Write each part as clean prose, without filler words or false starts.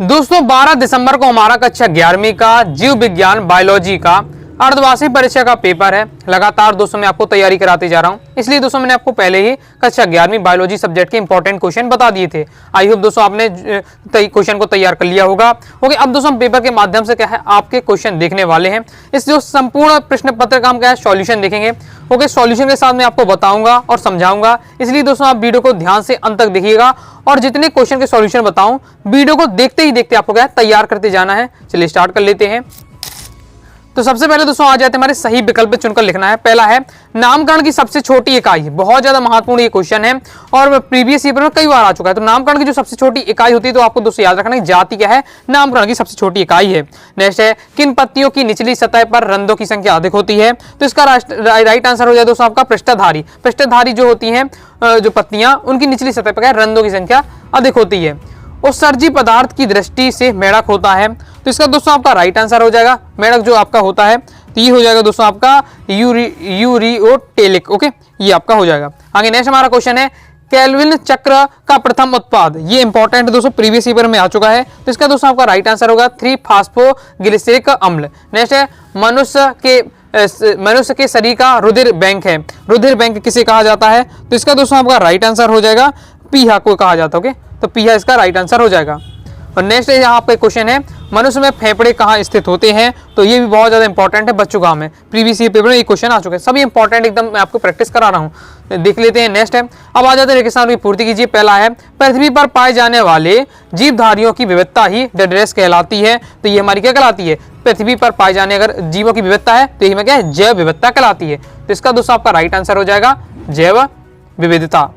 दोस्तों 12 दिसंबर को हमारा कक्षा 11वीं का जीव विज्ञान बायोलॉजी का अर्धवार्षिक परीक्षा का पेपर है। लगातार दोस्तों मैं आपको तैयारी कराते जा रहा हूं, इसलिए दोस्तों मैंने आपको पहले ही कक्षा 11वीं बायोलॉजी सब्जेक्ट के इंपॉर्टेंट क्वेश्चन बता दिए थे। आई होप दोस्तों आपने क्वेश्चन को तैयार कर लिया होगा। ओके, अब दोस्तों हम पेपर के माध्यम से क्या है आपके क्वेश्चन देखने वाले हैं। इस जो संपूर्ण प्रश्न पत्र का हम क्या है सॉल्यूशन देखेंगे। ओके, सॉल्यूशन के साथ मैं आपको बताऊंगा और समझाऊंगा, इसलिए दोस्तों आप वीडियो को ध्यान से अंत तक देखिएगा और जितने क्वेश्चन के सॉल्यूशन बताऊं वीडियो को देखते ही देखते आपको क्या है तैयार करते जाना है। चलिए स्टार्ट कर लेते हैं। तो सबसे पहले दोस्तों आ जाते हैं हमारे सही विकल्प चुनकर लिखना है। पहला है नामकरण की सबसे छोटी इकाई। बहुत ज्यादा महत्वपूर्ण ये क्वेश्चन है और प्रीवियस ईयर में कई बार आ चुका है। तो नामकरण की जो सबसे छोटी इकाई होती है तो आपको दोस्तों याद रखना है जाति क्या है, नामकरण की सबसे छोटी इकाई है। नेक्स्ट है किन पत्तियों की निचली सतह पर रंध्रों की संख्या अधिक होती है। तो इसका राइट आंसर हो जाए दोस्तों आपका पृष्ठधारी। पृष्ठधारी जो होती है जो पत्तियां उनकी निचली सतह पर रंध्रों की संख्या अधिक होती है। उत्सर्जी पदार्थ की दृष्टि से मेढक होता है। तो इसका दोस्तों आपका राइट आंसर हो जाएगा मेढक जो आपका होता है तो ये हो जाएगा दोस्तों आपका यूरियोटेलिक। ओके, ये आपका हो जाएगा। आगे नेक्स्ट हमारा क्वेश्चन है केल्विन चक्र का प्रथम उत्पाद। ये इंपॉर्टेंट है दोस्तों, प्रीवियस ईयर में आ चुका है। तो इसका दोस्तों आपका राइट आंसर होगा 3-फॉस्फोग्लिसरिक अम्ल। नेक्स्ट है मनुष्य के शरीर का रुधिर बैंक है। रुधिर बैंक किसे कहा जाता है। तो इसका दोस्तों आपका राइट आंसर हो जाएगा पीहा को कहा जाता है। ओके, तो पीहा इसका राइट आंसर हो जाएगा। और नेक्स्ट यहाँ पे क्वेश्चन है मनुष्य में फेफड़े कहाँ स्थित होते हैं। तो ये भी बहुत ज्यादा इंपॉर्टेंट है बच्चों का में प्रीवियस ईयर पेपर में ये क्वेश्चन आ चुके हैं। सभी इंपॉर्टेंट एकदम मैं आपको प्रैक्टिस करा रहा हूँ, देख लेते हैं। नेक्स्ट है अब आ जाते हैं रेगिस्तान की पूर्ति कीजिए। पहला है पृथ्वी पर पाए जाने वाले जीवधारियों की विविधता ही डेडरेस कहलाती है। तो ये हमारी क्या कहलाती है, पृथ्वी पर पाए जाने अगर जीवों की विविधता है तो ये क्या है जैव विविधता कहलाती है। तो इसका दोस्तों आपका राइट आंसर हो जाएगा जैव विविधता।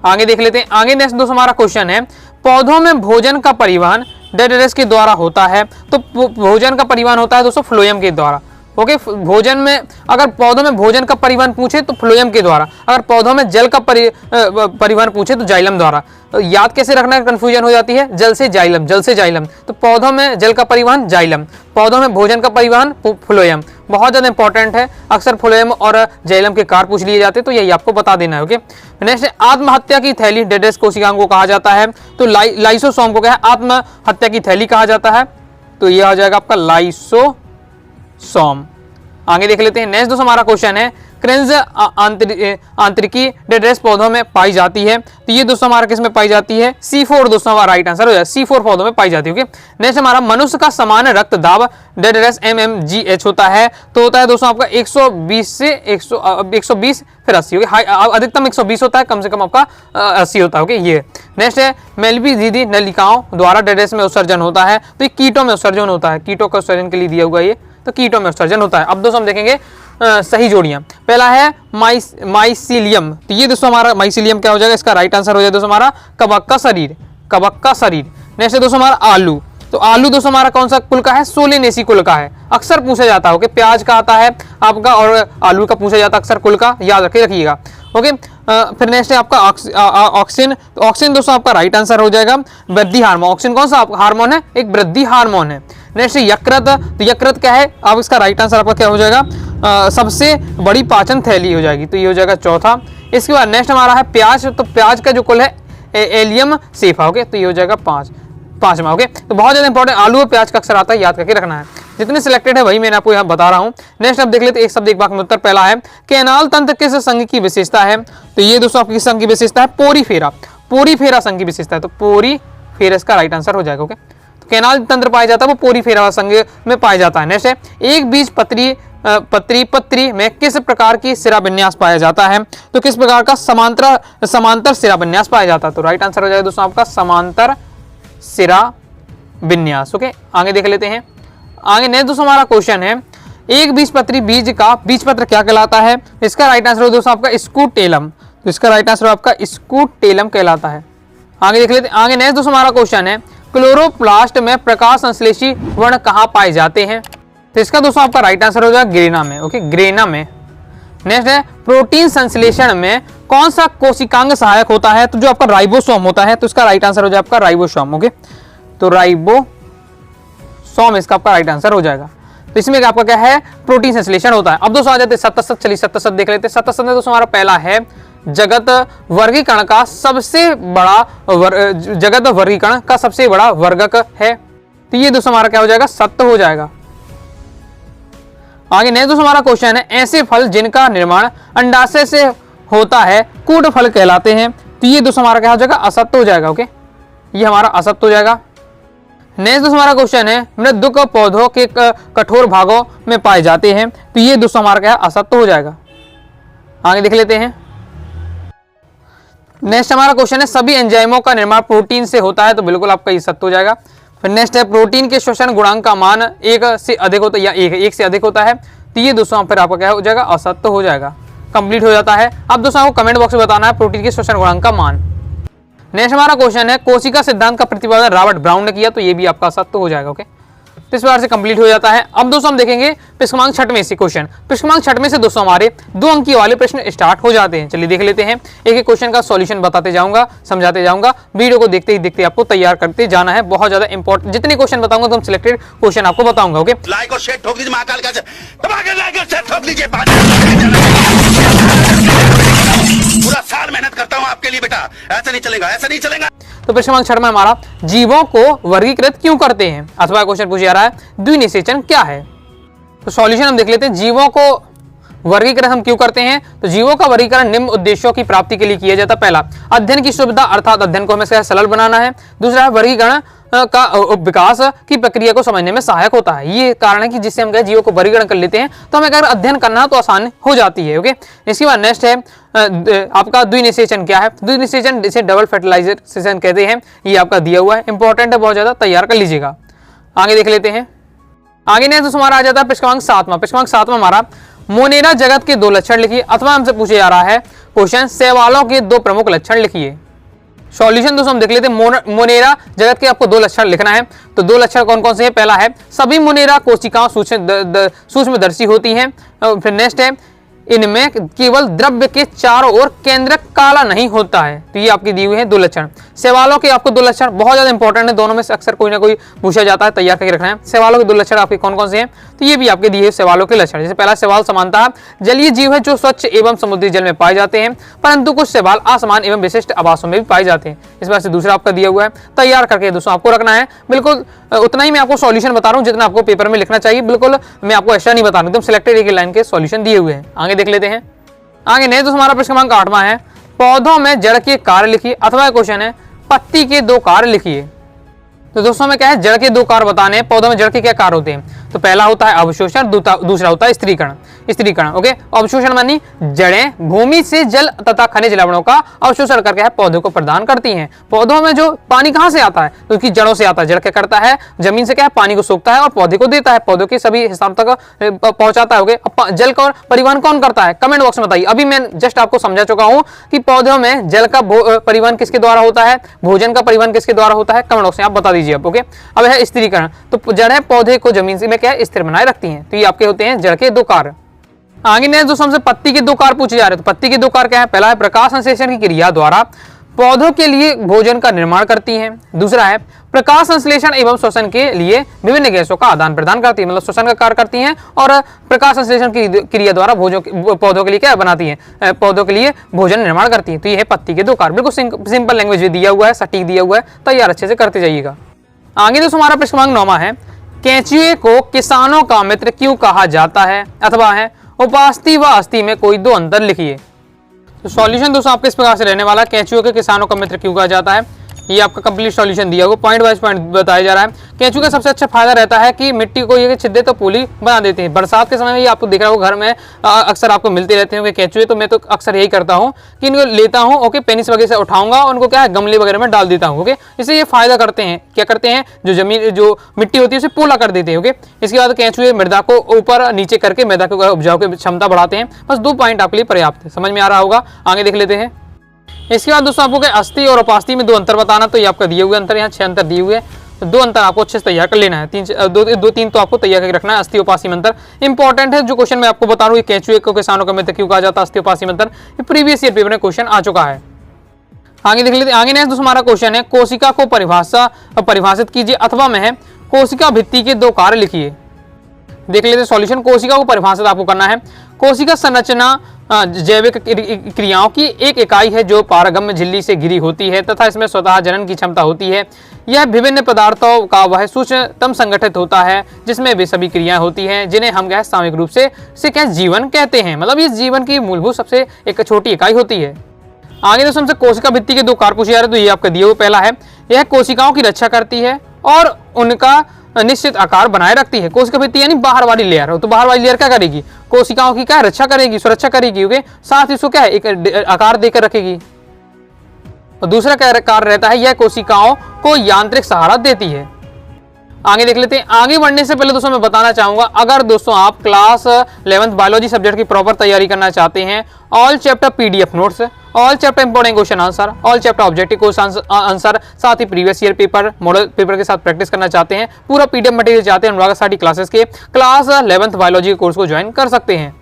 आगे देख लेते हैं। आगे नेक्स्ट दोस्तों हमारा क्वेश्चन है पौधों में भोजन का परिवहन डेडरेस के द्वारा होता है। तो भोजन का परिवहन होता है दोस्तों फ्लोएम के द्वारा। ओके, भोजन में अगर पौधों में भोजन का परिवहन पूछे तो फ्लोएम के द्वारा, अगर पौधों में जल का परिवहन पूछे तो जाइलम द्वारा। तो याद कैसे रखना, कंफ्यूजन हो जाती है जल से जाइलम, जल से जाइलम। तो पौधों में जल का परिवहन जाइलम, पौधों में भोजन का परिवहन फ्लोएम। बहुत ज्यादा इंपॉर्टेंट है, अक्सर फ्लोएम और जाइलम के कार पूछ लिए जाते हैं, तो यही आपको बता देना है। ओके, नेक्स्ट आत्महत्या की थैली डेडरेस कोशिकाओं को कहा जाता है। तो लाइसोसोम को क्या है आत्महत्या की थैली कहा जाता है। तो यह आ जाएगा आपका लाइसोसोम। आगे देख लेते हैं। नेक्स्ट दोस्तों हमारा क्वेश्चन है क्रेंज आंतरिकी डेडरेस पौधों में पाई जाती है। तो ये दोस्तों हमारा किस में पाई जाती है, C4 दोस्तों हमारा राइट आंसर हो जाए C4 पौधों में पाई जाती है। ओके, नेक्स्ट हमारा मनुष्य का सामान्य रक्त दाब डेडरेस mmGH होता है। तो होता है दोस्तों आपका 120 से 120 फिर 80। ओके, अधिकतम 120 होता है, कम से कम आपका 80 होता है। ओके, ये नेक्स्ट है मेलबी दीदी नलिकाओं द्वारा डेडरेस में उत्सर्जन होता है। तो ये कीटों में उत्सर्जन होता है, कीटों का उत्सर्जन के लिए दिया हुआ ये, तो कीटों में उत्सर्जन होता है। अब दोस्तों हम देखेंगे सही जोड़ियां। पहला है माइसीलियम। तो ये दोस्तों हमारा माइसीलियम क्या हो जाएगा, इसका राइट आंसर हो जाएगा दोस्तों हमारा कवक का शरीर, कवक का शरीर। नेक्स्ट है दोस्तों हमारा आलू। तो आलू दोस्तों हमारा कौन सा कुल का है, सोलेनेसी कुल का है। अक्सर पूछा जाता है। ओके, प्याज का आता है आपका और आलू का पूछा जाता है अक्सर कुल का, याद रखिएगा। ओके, फिर नेक्स्ट है आपका ऑक्सिन। तो ऑक्सिन दोस्तों आपका राइट आंसर हो जाएगा वृद्धि हार्मोन। ऑक्सिन कौन सा हार्मोन है, एक वृद्धि हार्मोन है। नेक्स्ट यकृत। तो यकृत क्या है, अब इसका राइट आंसर आपका क्या हो जाएगा, सबसे बड़ी पाचन थैली हो जाएगी। तो ये हो जाएगा चौथा। इसके बाद नेक्स्ट हमारा है प्याज। तो प्याज का जो कुल है एलियम सेफा। ओके, तो ये हो जाएगा पांचवा। ओके, तो बहुत ज्यादा इंपॉर्टेंट आलू और प्याज का अक्सर आता है, याद करके रखना है। जितने सिलेक्टेड है वही मैंने आपको यहाँ बता रहा हूँ। नेक्स्ट अब देख लेते एक शब्द एक वाक्य में उत्तर। पहला है कैनाल तंत्र किस संघ की विशेषता है। तो ये दोस्तों आपकी संघ की विशेषता है पोरीफेरा। पोरीफेरा संघ की विशेषता है, तो पोरीफेरा इसका राइट आंसर हो जाएगा। ओके, तो कैनाल तंत्र पाया जाता है वो पोरीफेरा संघ में पाया जाता है। नेक्स्ट है एक बीज पत्री में किस प्रकार की सिरा विन्यास पाया जाता है। तो किस प्रकार का समांतर सिरा विन्यास पाया जाता है। तो राइट आंसर हो जाएगा दोस्तों आपका समांतर सिरा विन्यास। ओके, आगे देख लेते हैं। आगे नेक्स्ट दोस्तों हमारा क्वेश्चन है एक बीजपत्री बीज का बीजपत्र क्या कहलाता है। इसका राइट आंसर हो दोस्तों आपका स्कूटेलम। तो इसका राइट आंसर आपका स्कूटेलम कहलाता है। आगे देख लेते हैं। आगे नेक्स्ट दोस्तों हमारा क्वेश्चन है क्लोरोप्लास्ट में प्रकाश संश्लेषी वर्ण कहाँ पाए जाते हैं। तो इसका दोस्तों आपका राइट आंसर हो जाएगा ग्रेना में। ओके, ग्रेना में। नेक्स्ट है प्रोटीन संश्लेषण में कौन सा कोशिकांग सहायक होता है। तो जो आपका राइबोसोम होता है, तो इसका राइट आंसर हो जाएगा आपका राइबोसोम। ओके, तो राइबोसोम इसका आपका राइट आंसर हो जाएगा। तो इसमें आपका क्या है प्रोटीन संश्लेषण होता है। अब दोस्तों आ जाते हैं सतसत। चलिए सतसत देख लेते हैं। सतसत में दोस्तों हमारा पहला है जगत वर्गीकरण का सबसे बड़ा वर्गक है। तो ये दोस्तों हमारा क्या हो जाएगा, सत्य हो जाएगा। आगे नेक्स्ट दोस्तों हमारा क्वेश्चन है, ऐसे फल जिनका निर्माण अंडाशय से होता है कूट फल कहलाते हैं। तो ये दोस्तों हमारा क्या हो जाएगा, असत्य हो जाएगा। ओके, ये हमारा असत्य हो जाएगा। नेक्स्ट दोस्तों हमारा क्वेश्चन है, मृदुक पौधों के कठोर भागों में पाए जाते हैं। तो ये दोस्तों हमारा क्या है, असत्य हो जाएगा। आगे देख लेते हैं। नेक्स्ट हमारा क्वेश्चन है, सभी एंजाइमों का निर्माण प्रोटीन से होता है। तो बिल्कुल आपका ये सत्य हो जाएगा। फिर नेक्स्ट है, प्रोटीन के श्वसन गुणांक का मान 1 से अधिक होता है या 1 से अधिक होता है। तो ये दोस्तों फिर आपका क्या हो जाएगा, असत्य हो जाएगा। कंप्लीट हो जाता है। अब दोस्तों आपको कमेंट बॉक्स में बताना है प्रोटीन के श्वसन गुणांक का मान। नेक्स्ट हमारा क्वेश्चन है, कोशिका सिद्धांत का प्रतिपादन रॉबर्ट ब्राउन ने किया। तो ये भी आपका सत्य हो जाएगा। ओके, तो इस बार से कंप्लीट हो जाता है। अब दोस्तों हम देखेंगे प्रश्नांक 6 में से क्वेश्चन। प्रश्नांक 6 में से दोस्तों हमारे 2 अंकीय वाले प्रश्न स्टार्ट हो जाते हैं। चलिए देख लेते हैं। एक एक क्वेश्चन का सॉल्यूशन बताते जाऊंगा, समझाते जाऊंगा। वीडियो को देखते ही देखते आपको तैयार करते जाना है। बहुत ज्यादा इंपॉर्टेंट, जितने क्वेश्चन बताऊंगा तो हम सिलेक्टेड क्वेश्चन आपको बताऊंगा। ओके, लाइक और शेयर ठोक दीजिए, महाकाल का लाइक और शेयर ठोक दीजिए। पूरा साल मेहनत करता हूं आपके लिए बेटा, ऐसा नहीं चलेगा, ऐसा नहीं चलेगा। तो प्रश्नांक 6 में हमारा, जीवों को वर्गीकृत क्यों करते हैं, अथवा क्वेश्चन पूछा जा रहा है द्विनिषेचन क्या है। तो सॉल्यूशन हम देख लेते हैं। जीवों को वर्गीकरण हम क्यों करते हैं। तो जीवों का वर्गीकरण निम्न उद्देश्यों की प्राप्ति के लिए किया जाता है। पहला, अध्ययन की सुविधा, अर्थात अध्ययन को हमें सरल बनाना है। दूसरा है, वर्गीकरण का विकास की प्रक्रिया को समझने में सहायक होता है। ये कारण है कि जिससे हम जीवों को वर्गीकरण कर लेते हैं तो हमें अगर अध्ययन करना है तो आसान हो जाती है। ओके, इसके बाद नेक्स्ट है आपका द्विनिषेचन क्या है। द्विनिषेचन जिसे डबल फर्टिलाइजेशन कहते हैं, ये आपका दिया हुआ है, इंपॉर्टेंट है, बहुत ज्यादा, तैयार कर लीजिएगा। आगे देख लेते हैं। आगे नेक्स्ट हमारा आ जाता है प्रश्नांक 7। प्रश्नांक 7 में हमारा, मोनेरा जगत के 2 लक्षण लिखिए। अथवा हमसे पूछे जा रहा है क्वेश्चन, शैवालों के 2 प्रमुख लक्षण लिखिए। सॉल्यूशन दोस्तों हम देख लेते हैं। मोनेरा जगत के आपको 2 लक्षण लिखना है। तो 2 लक्षण कौन कौन से हैं। पहला है, सभी मोनेरा कोशिकाओं सूक्ष्मदर्शी होती हैं। फिर नेक्स्ट है, इनमें केवल द्रव्य के चारों ओर केंद्रक काला नहीं होता है। तो ये आपकी दी हुई है 2 लक्षण। शैवालों के आपको 2 लक्षण बहुत ज्यादा इंपॉर्टेंट है, दोनों में से अक्सर कोई ना कोई पूछा जाता है, तैयार करके रखना है। शैवालों के 2 लक्षण आपके कौन कौन से हैं। तो ये भी आपके दिए शैवालों के लक्षण। जैसे पहला शैवाल समानता जलीय जीव है जो स्वच्छ एवं समुद्री जल में पाए जाते हैं, परंतु कुछ शैवाल असमान एवं विशिष्ट आवासों में भी पाए जाते हैं। इस बार से दूसरा आपका दिया हुआ है, तैयार करके दोस्तों आपको रखना है। बिल्कुल उतना ही मैं आपको सॉल्यूशन बता रहा हूँ जितना आपको पेपर में लिखना चाहिए। बिल्कुल मैं आपको एक्स्ट्रा नहीं बता रहा हूँ, एकदम सिलेक्टेड एक लाइन के सॉल्यूशन दिए हुए हैं। आगे देख लेते हैं। आगे नहीं, तो हमारा प्रश्न क्रमांक 8वां है, पौधों में जड़ के कार्य लिखिए। अथवा क्वेश्चन है, पत्ती के 2 कार्य लिखिए। तो दोस्तों में क्या है, जड़ के 2 कार्य बताने हैं। पौधों में जड़ के क्या कार्य होते हैं। तो पहला होता है अवशोषण, दूसरा होता है स्त्रीकरण। ओके, अवशोषण मानी जड़ें भूमि से जल तथा खनिज लवणों का अवशोषण करके पौधों को प्रदान करती हैं। पौधों में जो पानी कहाँ से आता है, तो उसकी जड़ों से आता है। जड़ क्या करता है, जमीन से क्या है, पानी को सोखता है और पौधे को देता है, पौधों के सभी हिस्सों तक पहुंचाता है। ओके, जल का परिवहन कौन करता है, कमेंट बॉक्स में बताइए। अभी मैं जस्ट आपको समझा चुका हूं कि पौधों में जल का परिवहन किसके द्वारा होता है, भोजन का परिवहन किसके द्वारा होता है, कमेंट बॉक्स में आप बता दीजिए। ओके, अब है स्त्रीकरण। तो जड़ें पौधे को जमीन से में क्या है, स्थिर बनाए रखती हैं। तो ये आपके होते हैं जड़ के 2 कार्य। आगे नेक्स्ट दोस्तों हमसे पत्ती के 2 कार्य पूछे जा रहे हैं। तो पत्ती के 2 कार्य क्या है, पहला है प्रकाश संश्लेषण की क्रिया द्वारा पौधों के लिए भोजन का निर्माण करती हैं। दूसरा है प्रकाश संश्लेषण एवं श्वसन के लिए विभिन्न गैसों का आदान प्रदान करती है, मतलब श्वसन का कार्य करती हैं और प्रकाश संश्लेषण की क्रिया द्वारा पौधों के लिए क्या बनाती हैं, पौधों के लिए भोजन निर्माण करती हैं। तो ये है पत्ती के 2 कार्य। बिल्कुल सिंपल लैंग्वेज में दिया हुआ है, सटीक दिया हुआ है, तैयार अच्छे से करते जाइएगा। आगे दोस्तों हमारा प्रश्न क्रमांक 9वां है, केंचुए को किसानों का मित्र क्यों कहा जाता है। अथवा है उपास्थि व अस्थि में कोई 2 अंतर लिखिए। तो सॉल्यूशन दोस्तों आपके इस प्रकार से रहने वाला, केंचुए के किसानों का मित्र क्यों कहा जाता है। ये आपका कंप्लीट सॉल्यूशन दिया हुआ, पॉइंट वाइज पॉइंट बताया जा रहा है। केंचुए का सबसे अच्छा फायदा रहता है कि मिट्टी को ये छिद्दे तो पुली बना देते हैं। बरसात के समय में ये आपको दिख रहा होगा, घर में अक्सर आपको मिलते रहते हैं केंचुए। तो मैं तो अक्सर यही करता हूँ कि इनको लेता हूँ, ओके, पेनिस वगैरह से उठाऊंगा, उनको क्या है गमले वगैरह में डाल देता हूँ। ओके, इससे ये फायदा करते हैं, क्या करते हैं, जो जमीन जो मिट्टी होती है उसे पोला कर देते हैं। ओके, इसके बाद केंचुए मृदा को ऊपर नीचे करके मृदा को उपजाऊ की क्षमता बढ़ाते हैं। बस 2 पॉइंट आपके लिए पर्याप्त है, समझ में आ रहा होगा। आगे देख लेते हैं। इसके बाद दोस्तों आपको अस्थि और उपास्थि में 2 अंतर बताना। तो ये आपका दिए हुए अंतर, यहाँ 6 अंतर दिए हुए हैं। तो 2 अंतर आपको अच्छे से तैयार कर लेना है। 3 तो आपको तैयार करके रखना है। अस्थि उपास्थि में अंतर इंपॉर्टेंट है। जो क्वेश्चन मैं आपको बता रहा हूँ, केंचुए को किसानों का मित्र क्यों कहा जाता है, अस्थि उपास्थि में अंतर, ये प्रीवियस ईयर पेपर में क्वेश्चन आ चुका है। आगे देख लेते हैं। आगे नेक्स्ट दोस्तों हमारा क्वेश्चन है, कोशिका को परिभाषित कीजिए। अथवा में है कोशिका भित्ति के 2 कार्य लिखिए। देख लेते हैं सॉल्यूशन। कोशिका को परिभाषित आपको करना है। कोशिका संरचना जैविक क्रियाओं की एक इकाई है जो पारगम्य झिल्ली से घिरी होती है तथा इसमें स्वतः जनन की क्षमता होती है। यह विभिन्न पदार्थों का वह सूक्ष्मतम संगठित होता है जिसमें वे सभी क्रियाएं होती हैं जिन्हें हम क्या सामूहिक रूप से क्या जीवन कहते हैं। मतलब ये जीवन की मूलभूत सबसे एक छोटी इकाई होती है। आगे दोस्तों हमसे कोशिका भित्ति के 2 कार्य पूछे जा रहे हैं, तो ये आपका दिए हुए पहला है, यह कोशिकाओं की रक्षा करती है और उनका निश्चित आकार बनाए रखती है। कोशिका भित्ति यानी बाहर वाली लेयर हो, तो बाहर वाली लेयर क्या करेगी, कोशिकाओं की क्या रक्षा करेगी, सुरक्षा करेगी, ओके, साथ ही इसको क्या है एक आकार देकर रखेगी। और दूसरा कार्य रहता है यह कोशिकाओं को यांत्रिक सहारा देती है। आगे देख लेते हैं। आगे बढ़ने से पहले दोस्तों मैं बताना चाहूंगा, अगर दोस्तों आप क्लास 11th बायोलॉजी सब्जेक्ट की प्रॉपर तैयारी करना चाहते हैं, all chapter PDF notes, all chapter important question answer, all chapter objective question answer, साथ ही previous year paper, model paper के साथ प्रैक्टिस करना चाहते हैं, पूरा पीडीएफ मटेरियल चाहते हैं, अनुराग साडी क्लासेस के क्लास 11th बायोलॉजी कोर्स को ज्वाइन कर सकते हैं।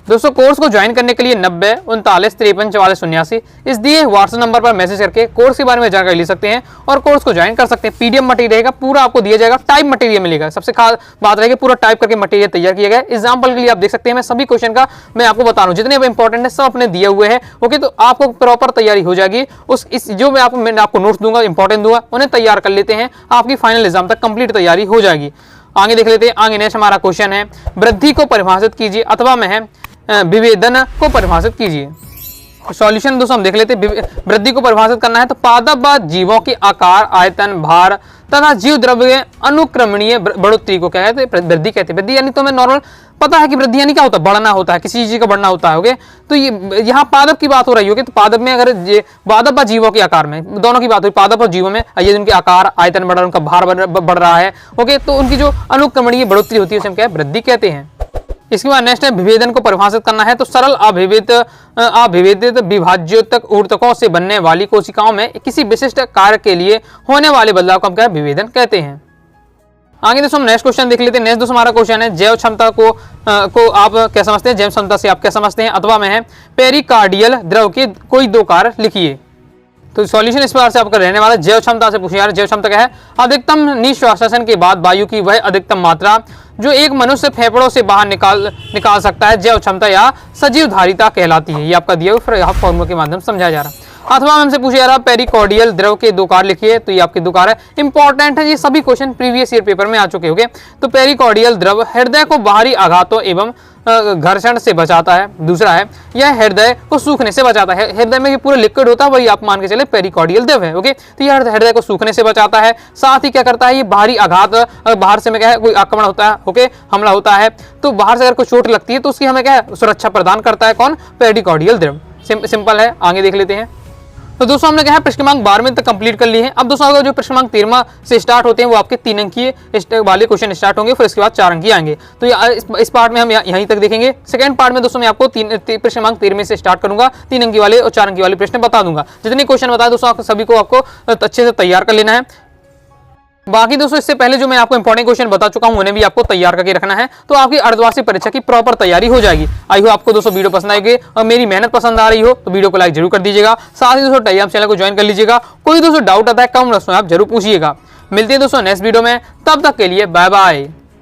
दोस्तों कोर्स को ज्वाइन करने के लिए 90 39 53 44 79 इस दिए व्हाट्सएप नंबर पर मैसेज करके कोर्स के बारे में जानकारी ले सकते हैं और कोर्स को ज्वाइन कर सकते हैं। पीडीएफ मटेरियल रहेगा, पूरा आपको दिया जाएगा, टाइप मटेरियल मिलेगा। सबसे खास बात रहेगी पूरा टाइप करके मटेरियल तैयार किया गया है। एग्जाम्पल के लिए आप देख सकते हैं, मैं सभी क्वेश्चन का मैं आपको बता रहा हूँ, जितने इंपॉर्टेंट है सब अपने दिए हुए हैं, ओके। तो आपको प्रॉपर तैयारी हो जाएगी। जो मैं आपको नोट्स दूंगा, इंपॉर्टेंट दूंगा, उन्हें तैयार कर लेते हैं, आपकी फाइनल एग्जाम तक कंप्लीट तैयारी हो जाएगी। आगे देख लेते हैं। आगे नेक्स्ट हमारा क्वेश्चन है, वृद्धि को परिभाषित कीजिए अथवा में विभेदन को परिभाषित कीजिए। सॉल्यूशन दोस्तों हम देख लेते हैं। वृद्धि को परिभाषित करना है तो पादप जीवों के आकार, आयतन, भार तथा जीव द्रव्य अनुक्रमणीय बढ़ोतरी को क्या कहते हैं, वृद्धि कहते हैं। वृद्धि यानी तो हमें नॉर्मल पता है कि वृद्धि यानी क्या होता है, बढ़ना होता है, किसी चीज का बढ़ना होता है, ओके। तो ये यहाँ पादप की बात हो रही होगी, तो पादप में अगर पादप व जीवों के आकार में दोनों की बात हुई, पादप और जीवों में ये उनके आकार, आयतन बढ़ रहा है, उनका भार बढ़ रहा है, ओके। तो उनकी जो अनुक्रमणीय बढ़ोतरी होती है उसे हम क्या वृद्धि कहते हैं। इसके बाद नेक्स्ट है विभेदन को परिभाषित करना है तो सरल अविभेदित विभाज्योतक ऊतकों से बनने वाली कोशिकाओं में किसी विशिष्ट कार्य के लिए होने वाले बदलाव को हम क्या विभेदन कहते हैं। आगे दोस्तों हम नेक्स्ट क्वेश्चन देख लेते हैं। नेक्स्ट दोस्तों हमारा क्वेश्चन है जैव क्षमता को आप क्या समझते हैं, जैव क्षमता से आप क्या समझते हैं, अथवा में है पेरिकार्डियल द्रव के कोई 2 कार्य लिखिए। तो सॉल्यूशन इस प्रकार से आपका रहने वाला जैव क्षमता से पूछा जा रहा है। जैव क्षमता क्या है, अधिकतम निश्वासन के बाद वायु की वह अधिकतम मात्रा जो एक मनुष्य फेफड़ों से बाहर निकाल सकता है, जैव क्षमता या सजीव धारिता कहलाती है। ये आपका दिया हुआ फॉर्मूला के माध्यम से समझाया जा रहा है। अथवा हमसे पूछा जा रहा है पेरिकार्डियल द्रव के 2 कार्य लिखिए, तो ये आपके 2 कार्य इंपॉर्टेंट है, ये सभी क्वेश्चन प्रीवियस ईयर पेपर में आ चुके होंगे। तो पेरिकार्डियल द्रव हृदय को बाहरी आघातों एवं घर्षण से बचाता है। दूसरा है यह हृदय को सूखने से बचाता है। हृदय में पूरा लिक्विड होता है, वही आप मान के चले पेरिकार्डियल द्रव है, ओके। तो यह हृदय को सूखने से बचाता है। साथ ही क्या करता है, ये बाहरी आघात, बाहर से में क्या है कोई आक्रमण होता है, ओके, हमला होता है, तो बाहर से अगर कोई चोट लगती है तो उसकी हमें क्या है सुरक्षा प्रदान करता है। कौन, पेरिकार्डियल द्रव। सिंपल है। आगे देख लेते हैं। तो दोस्तों हमने कहा प्रश्न क्रमांक 12 तक कंप्लीट कर लिए हैं। अब दोस्तों अगर जो प्रश्न क्रमांक 13 से स्टार्ट होते हैं वो आपके 3 अंकीय वाले क्वेश्चन स्टार्ट होंगे, फिर इसके बाद 4 अंकीय आएंगे। तो इस पार्ट में हम यहीं तक देखेंगे। सेकंड पार्ट में दोस्तों मैं आपको प्रश्न क्रमांक 13 से स्टार्ट करूंगा, 3 अंकीय वाले और 4 अंकीय वाले प्रश्न बता दूंगा। जितने क्वेश्चन बताए दोस्तों सभी को आपको अच्छे से तैयार कर लेना है। बाकी दोस्तों इससे पहले जो मैं आपको इंपॉर्टेंट क्वेश्चन बता चुका हूं उन्हें भी आपको तैयार करके रखना है, तो आपकी अर्धवार्षिक परीक्षा की प्रॉपर तैयारी हो जाएगी। आई हो आपको दोस्तों वीडियो पसंद आएगी और मेरी मेहनत पसंद आ रही हो तो वीडियो को लाइक जरूर कर दीजिएगा। साथ ही दोस्तों टेलीग्राम चैनल को ज्वाइन कर लीजिएगा। कोई दोस्तों डाउट आता है कमेंट बॉक्स में आप जरूर पूछिएगा। मिलते हैं दोस्तों नेक्स्ट वीडियो में, तब तक के लिए बाय बाय।